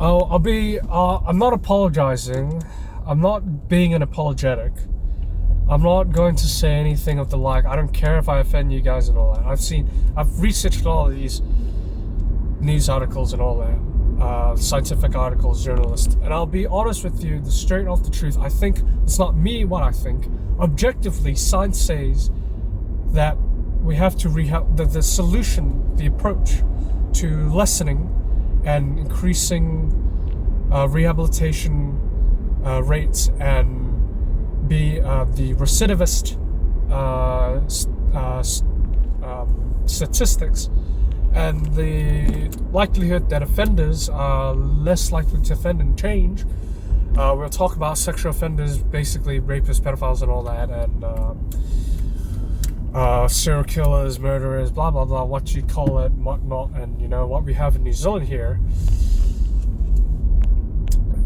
I'm not apologizing. I'm not being an apologetic. I'm not going to say anything of the like. I don't care if I offend you guys and all that. I've researched all of these news articles and all that, scientific articles, journalists, and I'll be honest with you, straight off the truth. I think it's not me what I think. Objectively, science says that we have to the solution, the approach to lessening and increasing rehabilitation rates and be the recidivist statistics and the likelihood that offenders are less likely to offend and change. We'll talk about sexual offenders, basically rapists, pedophiles and all that, and serial killers, murderers, blah blah blah, what you call it, whatnot. And you know what we have in New Zealand here,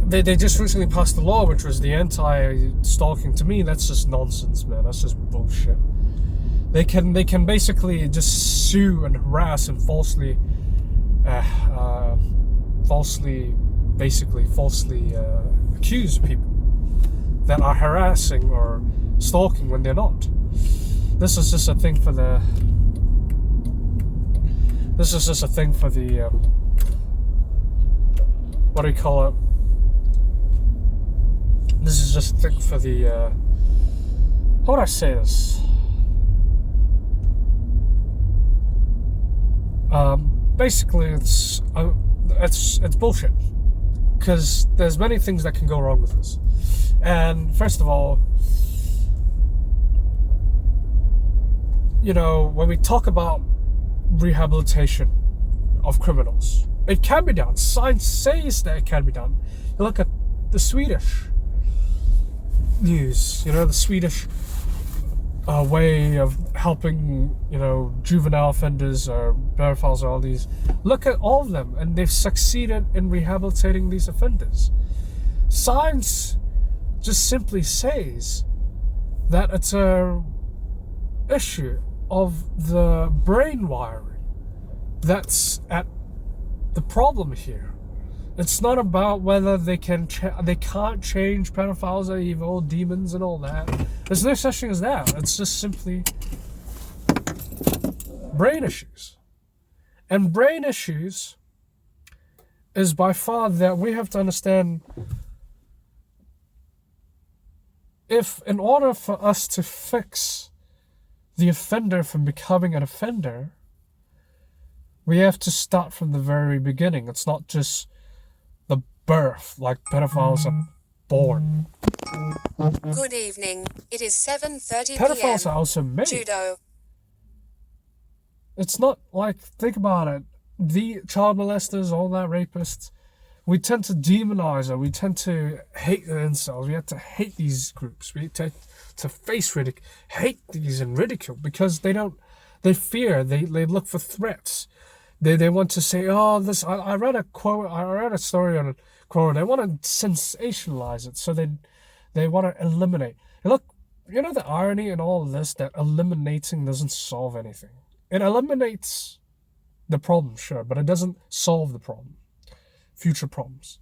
they just recently passed a law which was the anti-stalking. To me, that's just nonsense, man. That's just bullshit. They can basically just sue and harass and falsely accuse people that are harassing or stalking when they're not. This is just a thing for the what do you call it? This is just a thing for the how would I say this? Basically, it's bullshit, because there's many things that can go wrong with this. And first of all, you know, when we talk about rehabilitation of criminals, it can be done. Science says that it can be done. You look at the Swedish news, you know, the Swedish way of helping, you know, juvenile offenders or pedophiles or all these. Look at all of them, and they've succeeded in rehabilitating these offenders. Science just simply says that it's a issue of the brain wiring that's at the problem here. It's not about whether they can't change. Pedophiles are evil, demons and all that. There's no such thing as that. It's just simply brain issues. And brain issues is by far that we have to understand, if in order for us to fix the offender from becoming an offender, we have to start from the very beginning. It's not just the birth, like pedophiles are born. Good evening. It is 7:30 p.m. Pedophiles are also made. Judo. It's not like, think about it, the child molesters, all that, rapists, we tend to demonize them. We tend to hate the incels. We have to hate these groups. We tend to hate these and ridicule, because they fear, they look for threats. They want to say, oh, this, I read a story on a quote, they want to sensationalize it, so they want to eliminate. And look, you know the irony in all of this, that eliminating doesn't solve anything. It eliminates the problem, sure, but it doesn't solve the problem. Future problems.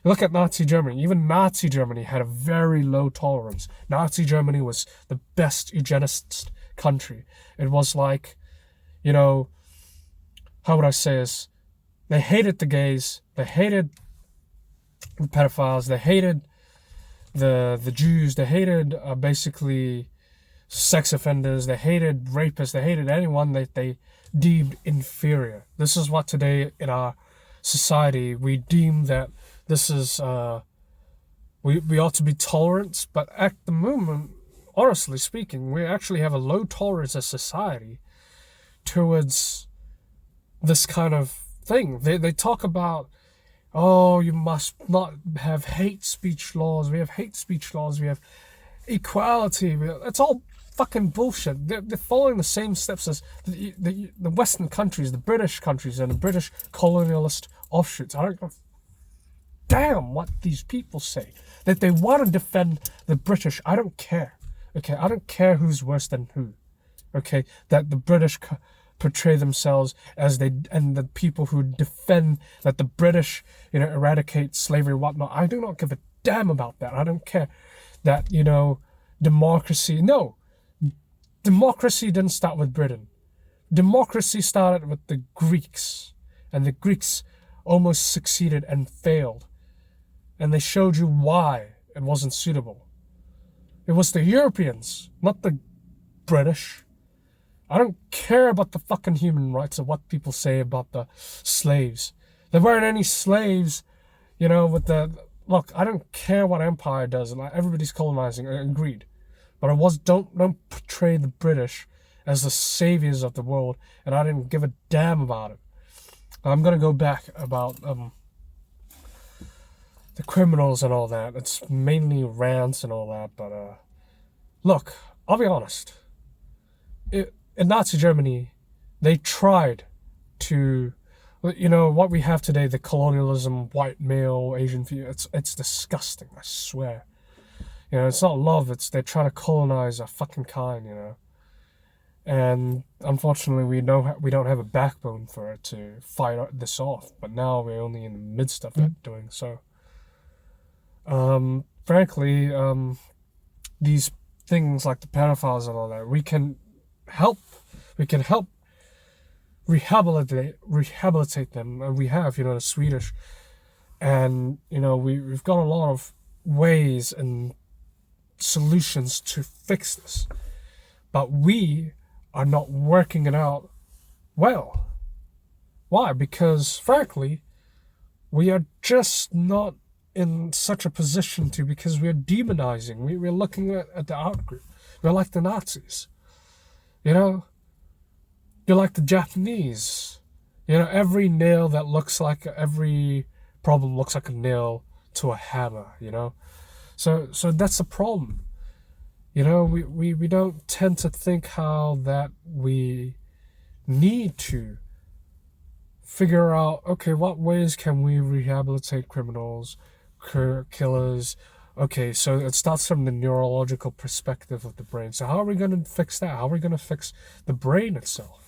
You look at Nazi Germany. Even Nazi Germany had a very low tolerance. Nazi Germany was the best eugenicist country. It was like, you know, how would I say this? They hated the gays. They hated the pedophiles. They hated the Jews. They hated basically sex offenders. They hated rapists. They hated anyone that they deemed inferior. This is what today in our society we deem that this is we ought to be tolerant, but at the moment, honestly speaking, we actually have a low tolerance as society towards this kind of thing. They talk about, oh, you must not have hate speech laws. We have hate speech laws. We have equality. It's all fucking bullshit. They're following the same steps as the Western countries, the British countries, and the British colonialist offshoots. I don't give a damn what these people say. That they want to defend the British. I don't care. Okay, I don't care who's worse than who. Okay, that the portray themselves as the people who defend that the British, eradicate slavery and whatnot. I do not give a damn about that. I don't care that, democracy. No, democracy didn't start with Britain. Democracy started with the Greeks, and the Greeks almost succeeded and failed. And they showed you why it wasn't suitable. It was the Europeans, not the British. I don't care about the fucking human rights of what people say about the slaves. There weren't any slaves, look, I don't care what empire does. Like, everybody's colonizing, I agreed. But don't portray the British as the saviors of the world, and I didn't give a damn about it. I'm gonna go back about the criminals and all that. It's mainly rants and all that, but look, I'll be honest. In Nazi Germany, they tried to, what we have today, the colonialism, white male, Asian female, it's disgusting, I swear. It's not love, they're trying to colonize our fucking kind, And unfortunately, we don't have a backbone for it to fight this off. But now we're only in the midst of it doing so. Frankly, these things like the pedophiles and all that, we can help rehabilitate them, and we have, the Swedish, and we've got a lot of ways and solutions to fix this, but we are not working it out well. Why? Because frankly, we are just not in such a position to, because we're demonizing. We're looking at the out-group. We're like the Nazis. You're like the Japanese. Every problem looks like a nail to a hammer, So that's the problem. We don't tend to think how that we need to figure out, okay, what ways can we rehabilitate criminals, killers? Okay, so it starts from the neurological perspective of the brain. So how are we going to fix that? How are we going to fix the brain itself?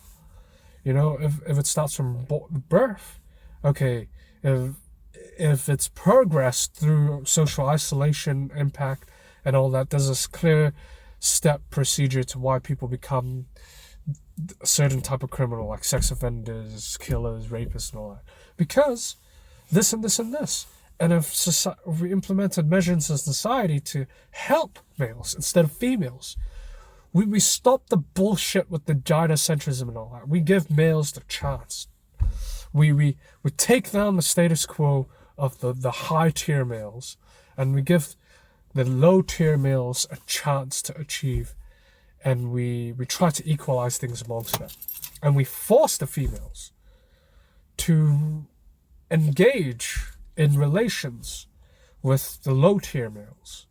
If it starts from birth, okay, if it's progressed through social isolation, impact, and all that, there's this clear step procedure to why people become a certain type of criminal, like sex offenders, killers, rapists, and all that. Because this and this and this. And if we implemented measures in society to help males instead of females, we stop the bullshit with the gynocentrism and all that. We give males the chance. We take down the status quo of the high tier males, and we give the low tier males a chance to achieve, and we try to equalize things amongst them, and we force the females to engage in relations with the low tier males.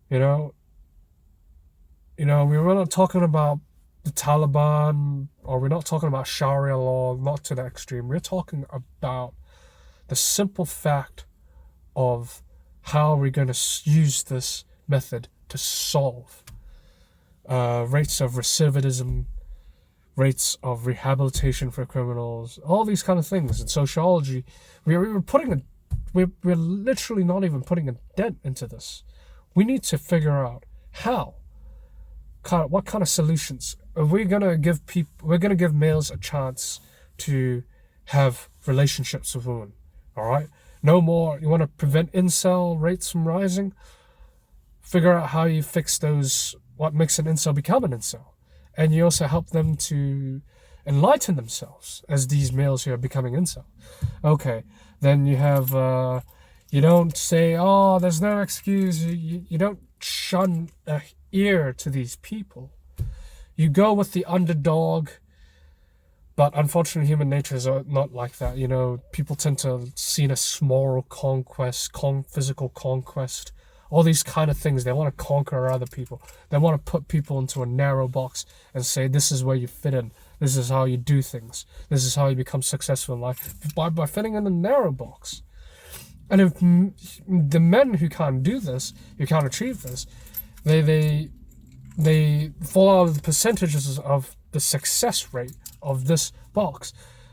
We're not talking about the Taliban, or we're not talking about Sharia law, not to the extreme. We're talking about the simple fact of how we're going to use this method to solve rates of recidivism, rates of rehabilitation for criminals, all these kind of things. In sociology, we're literally not even putting a dent into this. We need to figure out what kind of solutions. We're gonna give males a chance to have relationships with women. All right, no more. You want to prevent incel rates from rising? Figure out how you fix those. What makes an incel become an incel, and you also help them to enlighten themselves as these males who are becoming incel. Okay, then you have. You don't say, "Oh, there's no excuse." You don't shun a ear to these people. You go with the underdog. But unfortunately, human nature is not like that. People tend to see this moral conquest, physical conquest, all these kind of things. They want to conquer other people. They want to put people into a narrow box and say, this is where you fit in. This is how you do things. This is how you become successful in life, by fitting in a narrow box. And if the men who can't do this, who can't achieve this, they fall out of the percentages of the success rate of this box,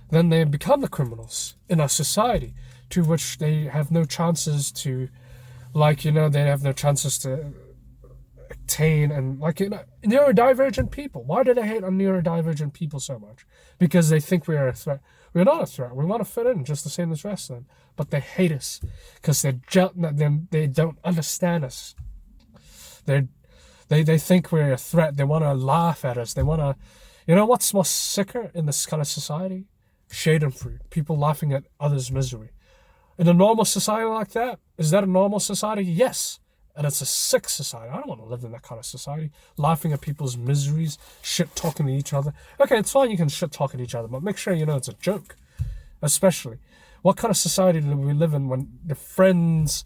then they become the criminals in our society, to which they have no chances to, they have no chances to attain. And neurodivergent people, why do they hate on neurodivergent people so much? Because they think we are a threat. We're not a threat. We want to fit in just the same as the rest of them, but they hate us because they don't understand us. They think we're a threat. They want to laugh at us. They want to, what's more sicker in this kind of society? Schadenfreude, people laughing at others' misery. In a normal society like that, is that a normal society? Yes. And it's a sick society. I don't want to live in that kind of society. Laughing at people's miseries, shit talking to each other. Okay, it's fine, you can shit talk at each other, but make sure you know it's a joke. Especially. What kind of society do we live in when the friends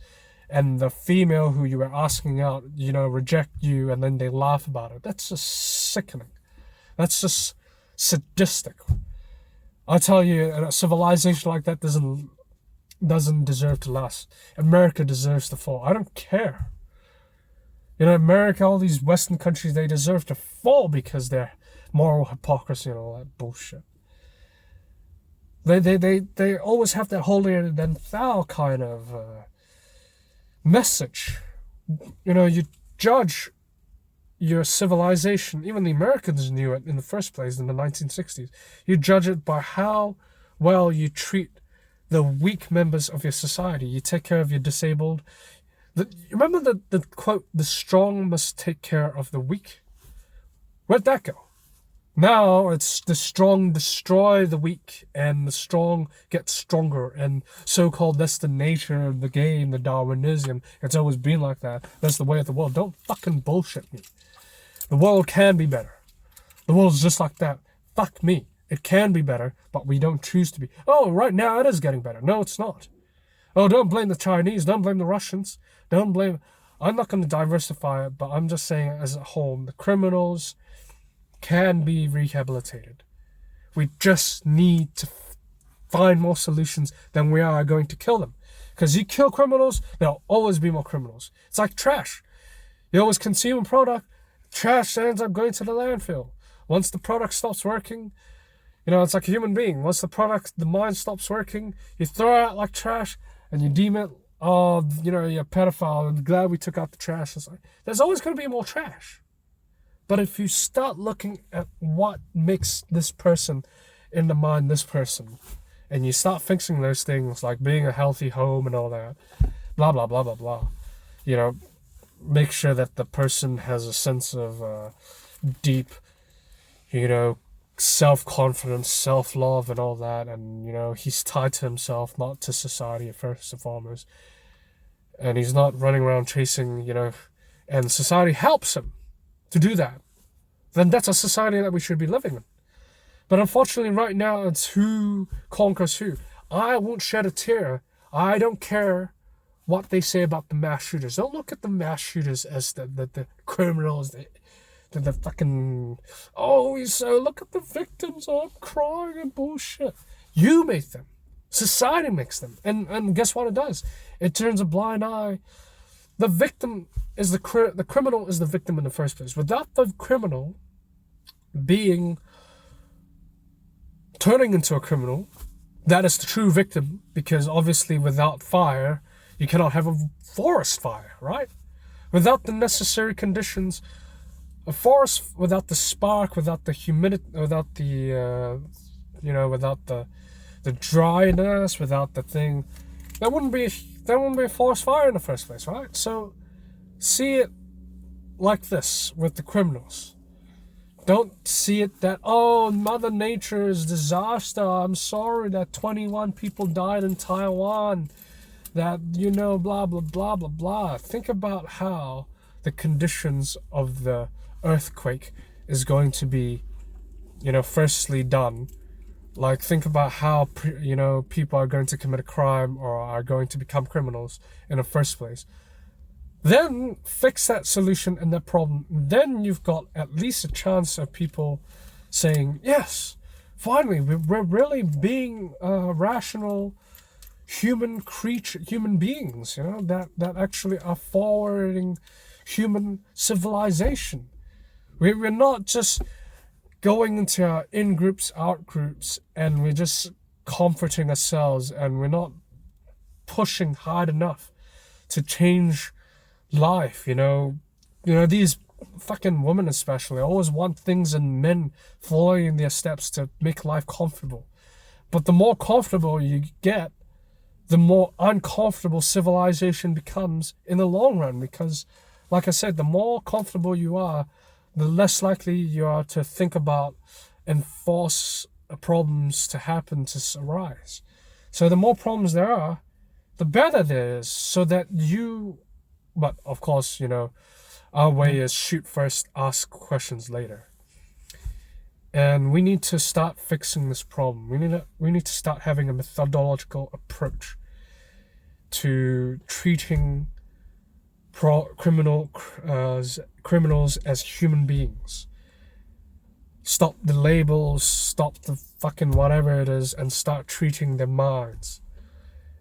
and the female who you were asking out, reject you and then they laugh about it? That's just sickening. That's just sadistic. I tell you, a civilization like that doesn't deserve to last. America deserves to fall. I don't care. America, all these Western countries, they deserve to fall because they're moral hypocrisy and all that bullshit. They always have that holier than thou kind of message. You judge your civilization. Even the Americans knew it in the first place in the 1960s. You judge it by how well you treat the weak members of your society. You take care of your disabled. Remember the quote, the strong must take care of the weak? Where'd that go? Now it's the strong destroy the weak and the strong get stronger, and so-called that's the nature of the game, the Darwinism. It's always been like that. That's the way of the world. Don't fucking bullshit me. The world can be better. The world's just like that. Fuck me. It can be better, but we don't choose to be. Oh, right now it is getting better. No, it's not. Oh, don't blame the Chinese. Don't blame the Russians. Don't blame... I'm not going to diversify it, but I'm just saying as a whole, the criminals can be rehabilitated. We just need to find more solutions than we are going to kill them. Because you kill criminals, there'll always be more criminals. It's like trash. You always consume a product, trash ends up going to the landfill. Once the product stops working... it's like a human being. Once the mind stops working, you throw it out like trash and you deem it, you're a pedophile. I'm glad we took out the trash. It's like, there's always going to be more trash. But if you start looking at what makes this person in the mind this person, and you start fixing those things like being a healthy home and all that, blah, blah, blah, blah, blah, make sure that the person has a sense of deep, self-confidence, self-love and all that, and he's tied to himself, not to society first and foremost, and he's not running around chasing, and society helps him to do that, then that's a society that we should be living in. But unfortunately right now it's who conquers who. I won't shed a tear. I don't care what they say about the mass shooters. Don't look at the mass shooters as the criminals, the fucking, look at the victims, I'm crying and bullshit. You make them. Society makes them. And guess what it does? It turns a blind eye. The victim is the criminal is the victim in the first place. Without the criminal turning into a criminal, that is the true victim, because obviously without fire, you cannot have a forest fire, right? Without the necessary conditions, a forest without the spark, without the humidity, without the, without the dryness, without the thing, there wouldn't be a forest fire in the first place, right? So see it like this with the criminals. Don't see it that, Mother Nature is disaster. I'm sorry that 21 people died in Taiwan. That, blah, blah, blah, blah, blah. Think about how the conditions of the earthquake is going to be, firstly done. Like, think about how, people are going to commit a crime or are going to become criminals in the first place. Then fix that solution and that problem. Then you've got at least a chance of people saying, yes, finally, we're really being rational human beings, that actually are forwarding human civilization. We're not just going into our in groups, out groups, and we're just comforting ourselves, and we're not pushing hard enough to change life. These fucking women especially always want things in men following in their steps to make life comfortable. But the more comfortable you get, the more uncomfortable civilization becomes in the long run, because, like I said, the more comfortable you are, the less likely you are to think about and force problems to happen, to arise. So the more problems there are, the better there is, so that but of course, our way is shoot first, ask questions later. And we need to start fixing this problem. We need to start having a methodological approach to treating criminals as human beings. Stop the labels, stop the fucking whatever it is, and start treating their minds.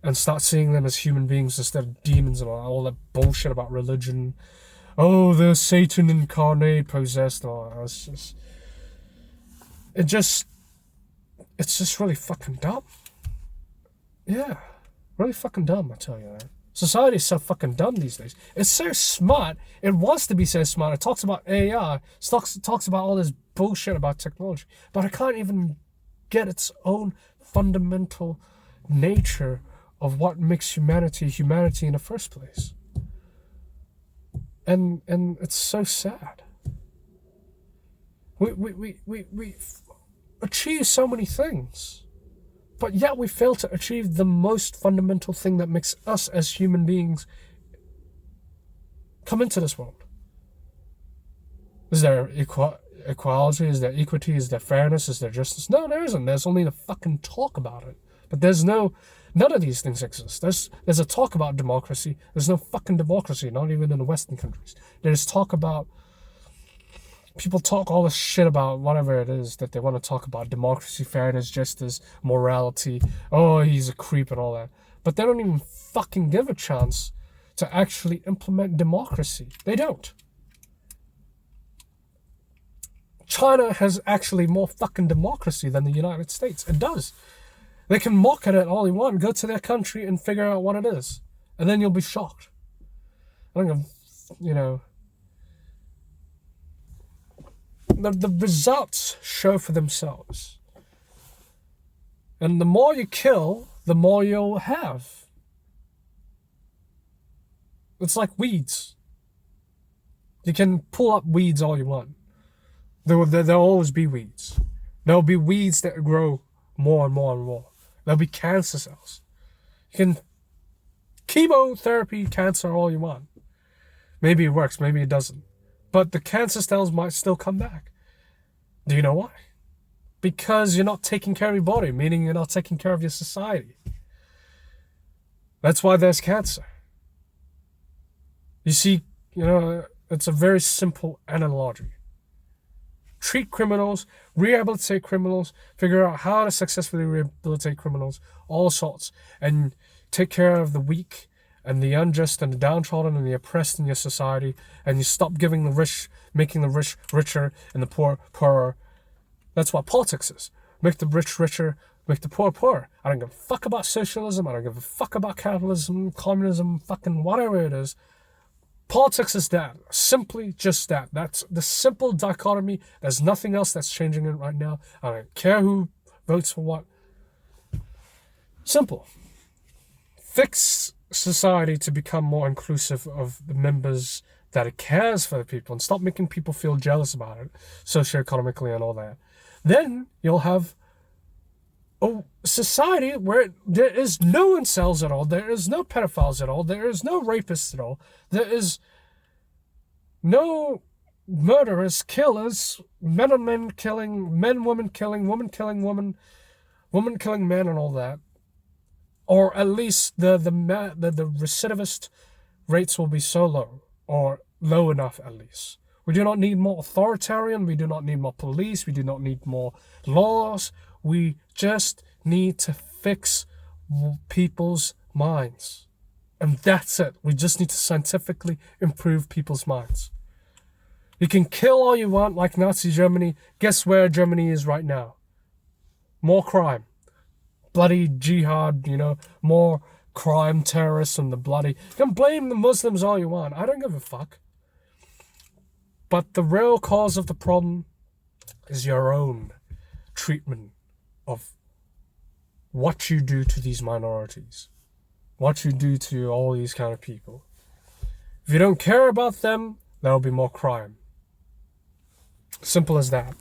And start seeing them as human beings instead of demons and all that bullshit about religion. Oh, they're Satan incarnate, possessed, and all that. It's just really fucking dumb. Yeah, really fucking dumb, I tell you that. Society's so fucking dumb these days. It's so smart. It wants to be so smart. It talks about AI. Talks about all this bullshit about technology. But it can't even get its own fundamental nature of what makes humanity in the first place. And it's so sad. We achieve so many things, but yet we fail to achieve the most fundamental thing that makes us as human beings come into this world. Is there equality? Is there equity? Is there fairness? Is there justice? No, there isn't. There's only the fucking talk about it. But none of these things exist. There's a talk about democracy. There's no fucking democracy, not even in the Western countries. There's talk about, people talk all this shit about whatever it is that they want to talk about: democracy, fairness, justice, morality. Oh, he's a creep and all that. But they don't even fucking give a chance to actually implement democracy. They don't. China has actually more fucking democracy than the United States. It does. They can mock at it all you want. Go to their country and figure out what it is. And then you'll be shocked. The results show for themselves. And the more you kill, the more you'll have. It's like weeds. You can pull up weeds all you want. There'll always be weeds. There'll be weeds that grow more and more and more. There'll be cancer cells. You can chemotherapy cancer all you want. Maybe it works, maybe it doesn't. But the cancer cells might still come back. Do you know why? Because you're not taking care of your body, meaning you're not taking care of your society. That's why there's cancer. You see, it's a very simple analogy. Treat criminals, rehabilitate criminals, figure out how to successfully rehabilitate criminals, all sorts, and take care of the weak and the unjust and the downtrodden and the oppressed in your society, and you stop giving the rich, making the rich richer and the poor poorer. That's what politics is. Make the rich richer, make the poor poorer. I don't give a fuck about socialism, I don't give a fuck about capitalism, communism, fucking whatever it is. Politics is that. Simply just that. That's the simple dichotomy. There's nothing else that's changing it right now. I don't care who votes for what. Simple. Fix society to become more inclusive of the members, that it cares for the people, and stop making people feel jealous about it, socioeconomically and all that. Then you'll have a society where there is no incels at all, there is no pedophiles at all, there is no rapists at all, there is no murderers, killers, men on men killing, men, women killing, woman killing woman, woman killing men, and all that. Or at least the recidivist rates will be so low, or low enough at least. We do not need more authoritarian, we do not need more police, we do not need more laws. We just need to fix people's minds. And that's it. We just need to scientifically improve people's minds. You can kill all you want like Nazi Germany. Guess where Germany is right now? More crime. Bloody jihad, more crime, terrorists, and the bloody... You can blame the Muslims all you want. I don't give a fuck. But the real cause of the problem is your own treatment of what you do to these minorities. What you do to all these kind of people. If you don't care about them, there will be more crime. Simple as that.